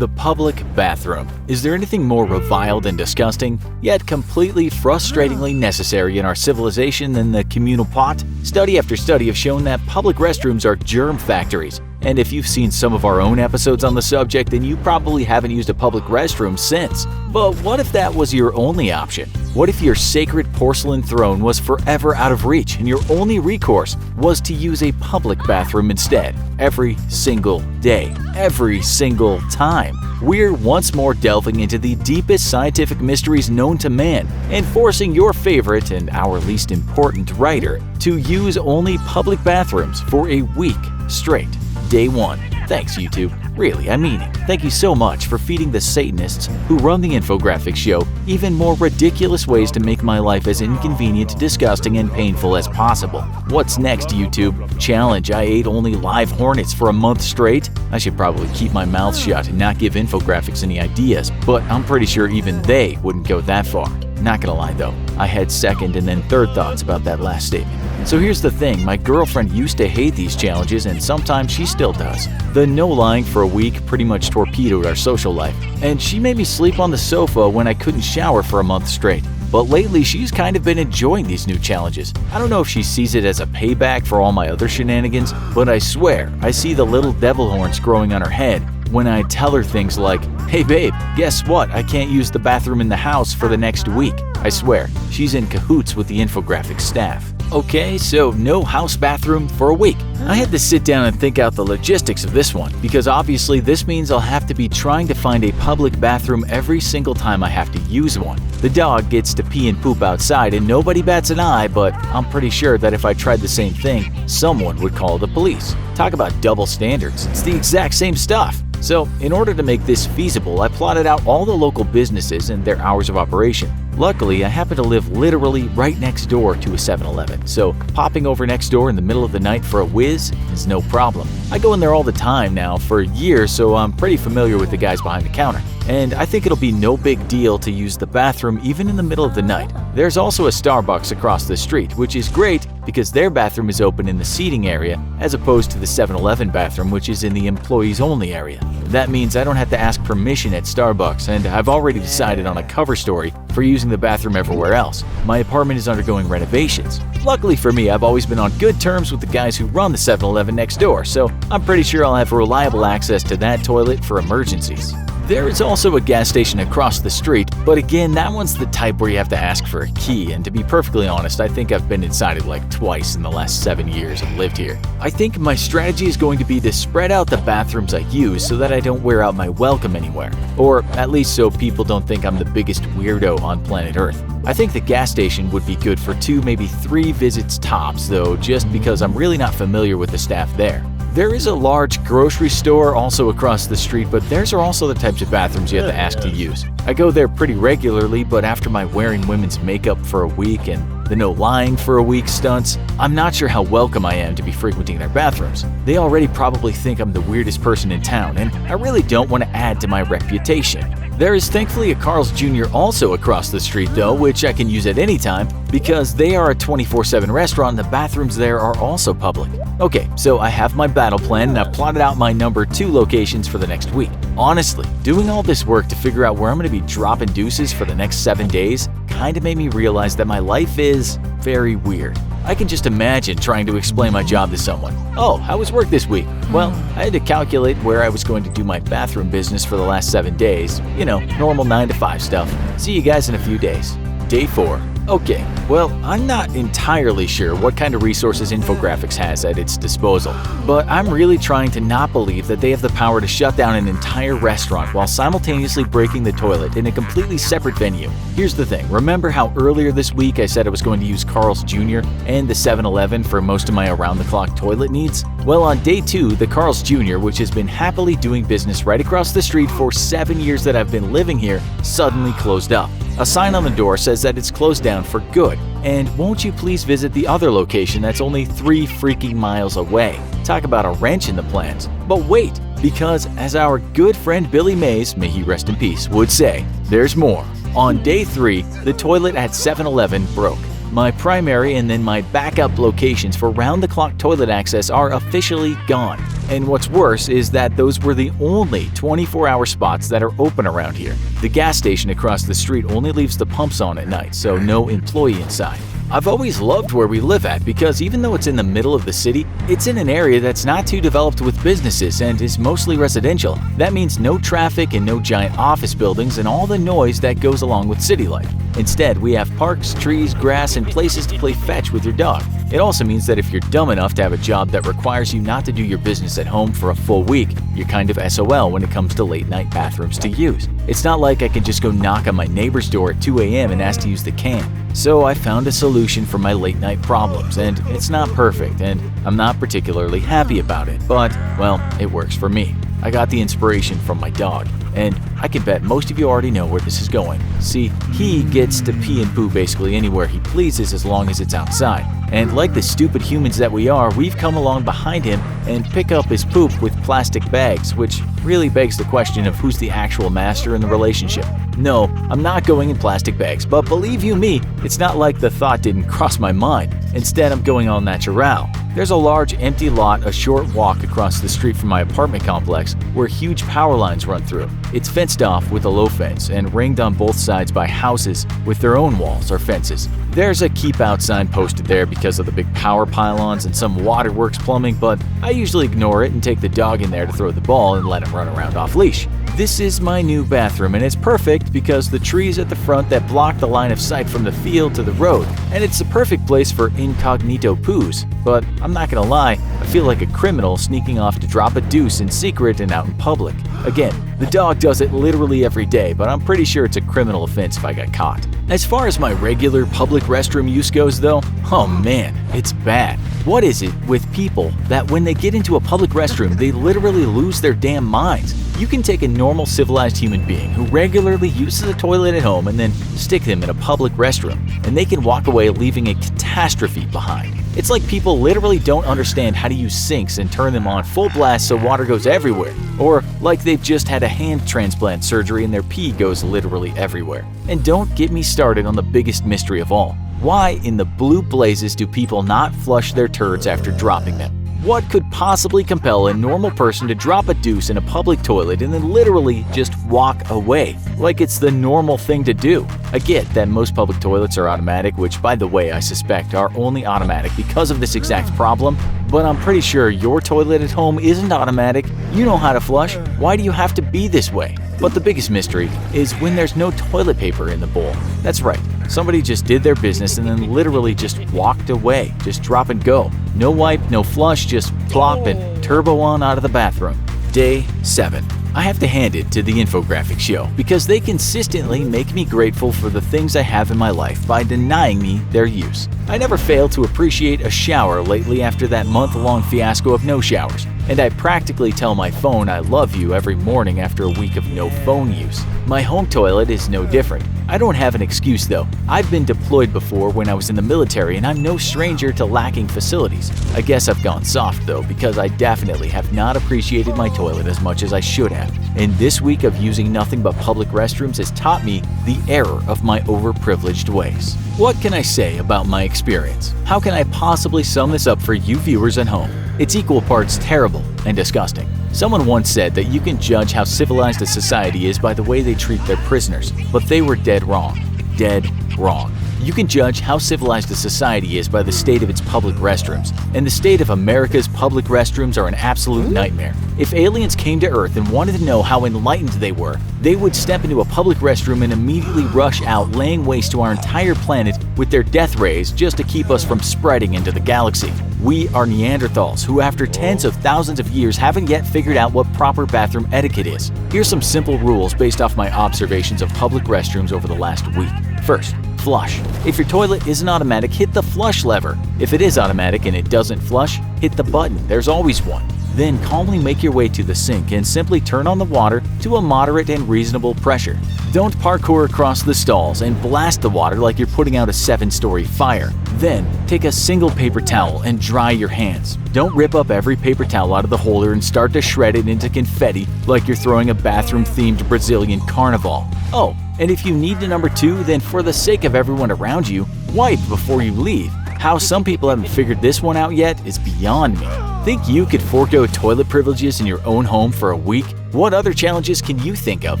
The public bathroom. Is there anything more reviled and disgusting, yet completely frustratingly necessary in our civilization than the communal pot? Study after study have shown that public restrooms are germ factories. And if you've seen some of our own episodes on the subject, then you probably haven't used a public restroom since. But what if that was your only option? What if your sacred porcelain throne was forever out of reach and your only recourse was to use a public bathroom instead? Every single day, every single time. We're once more delving into the deepest scientific mysteries known to man and forcing your favorite and our least important writer to use only public bathrooms for a week straight. Day 1. Thanks, YouTube. Really, I mean it. Thank you so much for feeding the Satanists who run the infographics show even more ridiculous ways to make my life as inconvenient, disgusting, and painful as possible. What's next, YouTube? Challenge: I ate only live hornets for a month straight? I should probably keep my mouth shut and not give infographics any ideas, but I'm pretty sure even they wouldn't go that far. Not gonna lie though, I had second and then third thoughts about that last statement. So here's the thing, my girlfriend used to hate these challenges and sometimes she still does. The no lying for a week pretty much torpedoed our social life, and she made me sleep on the sofa when I couldn't shower for a month straight. But lately she's kind of been enjoying these new challenges. I don't know if she sees it as a payback for all my other shenanigans, but I swear I see the little devil horns growing on her head when I tell her things like, "Hey babe, guess what? I can't use the bathroom in the house for the next week." I swear, she's in cahoots with the infographics staff. Okay, so no house bathroom for a week. I had to sit down and think out the logistics of this one, because obviously this means I'll have to be trying to find a public bathroom every single time I have to use one. The dog gets to pee and poop outside and nobody bats an eye, but I'm pretty sure that if I tried the same thing, someone would call the police. Talk about double standards. It's the exact same stuff. So, in order to make this feasible, I plotted out all the local businesses and their hours of operation. Luckily, I happen to live literally right next door to a 7-Eleven, so popping over next door in the middle of the night for a whiz is no problem. I go in there all the time now for years, so I'm pretty familiar with the guys behind the counter. And I think it'll be no big deal to use the bathroom even in the middle of the night. There's also a Starbucks across the street, which is great because their bathroom is open in the seating area as opposed to the 7-Eleven bathroom, which is in the employees only area. That means I don't have to ask permission at Starbucks, and I've already decided on a cover story for using the bathroom everywhere else. My apartment is undergoing renovations. Luckily for me, I've always been on good terms with the guys who run the 7-Eleven next door, so I'm pretty sure I'll have reliable access to that toilet for emergencies. There is also a gas station across the street, but again, that one's the type where you have to ask for a key, and to be perfectly honest, I think I've been inside it like twice in the last 7 years I've lived here. I think my strategy is going to be to spread out the bathrooms I use so that I don't wear out my welcome anywhere, or at least so people don't think I'm the biggest weirdo on planet Earth. I think the gas station would be good for 2, maybe 3 visits tops though, just because I'm really not familiar with the staff there. There is a large grocery store also across the street, but theirs are also the types of bathrooms you have to ask to use. I go there pretty regularly, but after my wearing women's makeup for a week and the no lying for a week stunts, I'm not sure how welcome I am to be frequenting their bathrooms. They already probably think I'm the weirdest person in town, and I really don't want to add to my reputation. There is thankfully a Carl's Jr. also across the street though, which I can use at any time because they are a 24/7 restaurant and the bathrooms there are also public. Okay, so I have my battle plan and I've plotted out my number 2 locations for the next week. Honestly, doing all this work to figure out where I'm going to be dropping deuces for the next 7 days kind of made me realize that my life is very weird. I can just imagine trying to explain my job to someone. "Oh, how was work this week?" Well, I had to calculate where I was going to do my bathroom business for the last 7 days. You know, normal 9 to 5 stuff. See you guys in a few days. Day 4. Okay, well, I'm not entirely sure what kind of resources Infographics has at its disposal, but I'm really trying to not believe that they have the power to shut down an entire restaurant while simultaneously breaking the toilet in a completely separate venue. Here's the thing, remember how earlier this week I said I was going to use Carl's Jr. and the 7-Eleven for most of my around-the-clock toilet needs? Well, on day 2, the Carl's Jr., which has been happily doing business right across the street for 7 years that I've been living here, suddenly closed up. A sign on the door says that it's closed down for good, and won't you please visit the other location that's only 3 freaking miles away. Talk about a wrench in the plans. But wait, because as our good friend Billy Mays, may he rest in peace, would say, there's more. On day 3, the toilet at 7-Eleven broke. My primary and then my backup locations for round-the-clock toilet access are officially gone. And what's worse is that those were the only 24-hour spots that are open around here. The gas station across the street only leaves the pumps on at night, so no employee inside. I've always loved where we live at because even though it's in the middle of the city, it's in an area that's not too developed with businesses and is mostly residential. That means no traffic and no giant office buildings and all the noise that goes along with city life. Instead, we have parks, trees, grass, and places to play fetch with your dog. It also means that if you're dumb enough to have a job that requires you not to do your business at home for a full week, you're kind of SOL when it comes to late-night bathrooms to use. It's not like I can just go knock on my neighbor's door at 2 a.m. and ask to use the can. So I found a solution for my late-night problems, and it's not perfect, and I'm not particularly happy about it, but, well, it works for me. I got the inspiration from my dog, and I can bet most of you already know where this is going. See, he gets to pee and poo basically anywhere he pleases as long as it's outside. And like the stupid humans that we are, we've come along behind him and pick up his poop with plastic bags, which really begs the question of who's the actual master in the relationship. No, I'm not going in plastic bags, but believe you me, it's not like the thought didn't cross my mind. Instead, I'm going all natural. There's a large empty lot a short walk across the street from my apartment complex where huge power lines run through. It's fenced off with a low fence and ringed on both sides by houses with their own walls or fences. There's a keep out sign posted there because of the big power pylons and some waterworks plumbing, but I usually ignore it and take the dog in there to throw the ball and let him run around off leash. This is my new bathroom, and it's perfect because the trees at the front that block the line of sight from the field to the road, and it's the perfect place for incognito poos. But I'm not gonna lie, I feel like a criminal sneaking off to drop a deuce in secret and out in public. Again, the dog does it literally every day, but I'm pretty sure it's a criminal offense if I got caught. As far as my regular public restroom use goes though, oh man, it's bad. What is it with people that when they get into a public restroom, they literally lose their damn minds? You can take a normal civilized human being who regularly uses a toilet at home and then stick them in a public restroom, and they can walk away leaving a catastrophe behind. It's like people literally don't understand how to use sinks and turn them on full blast so water goes everywhere, or like they've just had a hand transplant surgery and their pee goes literally everywhere. And don't get me started on the biggest mystery of all. Why in the blue blazes do people not flush their turds after dropping them? What could possibly compel a normal person to drop a deuce in a public toilet and then literally just walk away, like it's the normal thing to do? I get that most public toilets are automatic, which by the way I suspect are only automatic because of this exact problem, but I'm pretty sure your toilet at home isn't automatic. You know how to flush. Why do you have to be this way? But the biggest mystery is when there's no toilet paper in the bowl. That's right, somebody just did their business and then literally just walked away. Just drop and go. No wipe, no flush, just plop and turbo on out of the bathroom. Day 7. I have to hand it to the infographic show because they consistently make me grateful for the things I have in my life by denying me their use. I never fail to appreciate a shower lately after that month-long fiasco of no showers, and I practically tell my phone I love you every morning after a week of no phone use. My home toilet is no different. I don't have an excuse though. I've been deployed before when I was in the military and I'm no stranger to lacking facilities. I guess I've gone soft though because I definitely have not appreciated my toilet as much as I should have. And this week of using nothing but public restrooms has taught me the error of my overprivileged ways. What can I say about my experience? How can I possibly sum this up for you viewers at home? It's equal parts terrible and disgusting. Someone once said that you can judge how civilized a society is by the way they treat their prisoners, but they were dead wrong. Dead wrong. You can judge how civilized a society is by the state of its public restrooms, and the state of America's public restrooms are an absolute nightmare. If aliens came to Earth and wanted to know how enlightened they were, they would step into a public restroom and immediately rush out, laying waste to our entire planet with their death rays just to keep us from spreading into the galaxy. We are Neanderthals who after tens of thousands of years haven't yet figured out what proper bathroom etiquette is. Here's some simple rules based off my observations of public restrooms over the last week. First, flush. If your toilet isn't automatic, hit the flush lever. If it is automatic and it doesn't flush, hit the button. There's always one. Then calmly make your way to the sink and simply turn on the water to a moderate and reasonable pressure. Don't parkour across the stalls and blast the water like you're putting out a 7-story fire. Then, take a single paper towel and dry your hands. Don't rip up every paper towel out of the holder and start to shred it into confetti like you're throwing a bathroom-themed Brazilian carnival. Oh, and if you need a number 2, then for the sake of everyone around you, Wipe before you leave. How some people haven't figured this one out yet is beyond me. Think you could forego toilet privileges in your own home for a week? What other challenges can you think of?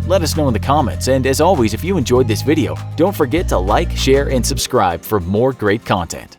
Let us know in the comments, and as always, if you enjoyed this video, don't forget to like, share, and subscribe for more great content.